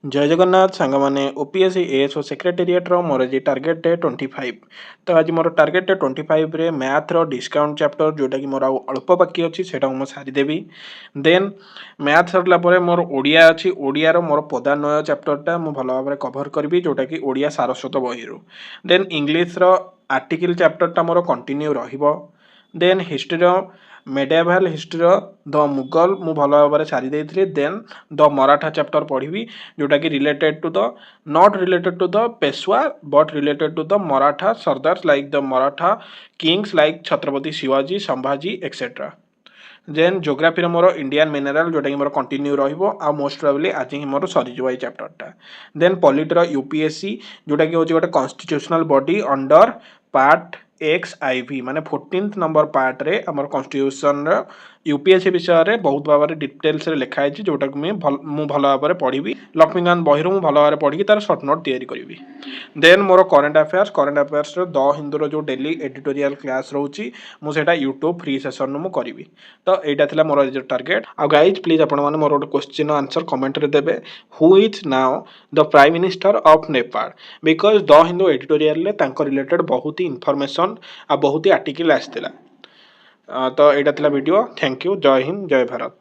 जय Jagannath सांगमाने OPSC ASO secretariat मोर आज target day 25। तो आज मोर टार्गेट डे 25 रे मैथ रो डिस्काउंट चैप्टर जोटा कि मोर अल्प बाकी अच्छी से सारीदेवी। देन मैथ सरला मोर ओडिया अच्छी ओडिया रो मोर पदान्वय चैप्टरटा मु भल भाव कभर करी जोटा कि ओडिया सारस्वत बही। देन इंग्लीश रो आर्टिकल चैप्टरटा मोर कंटिन्यू रहिबो। Then history medieval history the Mughal मु भल भाव सारी देइथिले। देन द मराठा चैप्टर पढ़ी जोटा कि related to the not related to the Peshwa but related to the Maratha sardar like the Maratha kings like Chhatrapati Shivaji Sambhaji etcetera. Then geography मोर इंडियन मिनरल जोटा कि मोर कंटिन्यू रहिबो आ मोस्ट प्रोबेबली आज ही मोर सरीजिव ए चैप्टरटा। देन पॉलिटर यूपीएससी जोटा कि होची गोटे constitutional body under part XIV माने 14th नंबर पार्ट रे हमर कॉन्स्टिट्यूशन यूपीएससी विषय रे बहुत भाव डिटेल्स रे लिखा है जोटा कि मु भल भाव पढ़ी लक्ष्मीकांत बही मु भल भाव पढ़ी तार सर्ट नोट तैयारी करी। देन मोर करंट अफेयर्स द हिंदू जो डेली एडिटोरियल क्लास रोची मुझे यूट्यूब फ्री सेशन मु करी। तो यहाँ था मोर टार्गेट। आ गाइज प्लीज आपण मैंने मोर गोटे क्वेश्चन आंसर कमेंट रे देबे who is now the prime minister of Nepal because the Hindu editorial related बहुत ही इनफॉरमेशन आ बहुत ही आर्टिकल आसला। तो यहाँ था वीडियो। Thank you. जय हिंद जय भारत।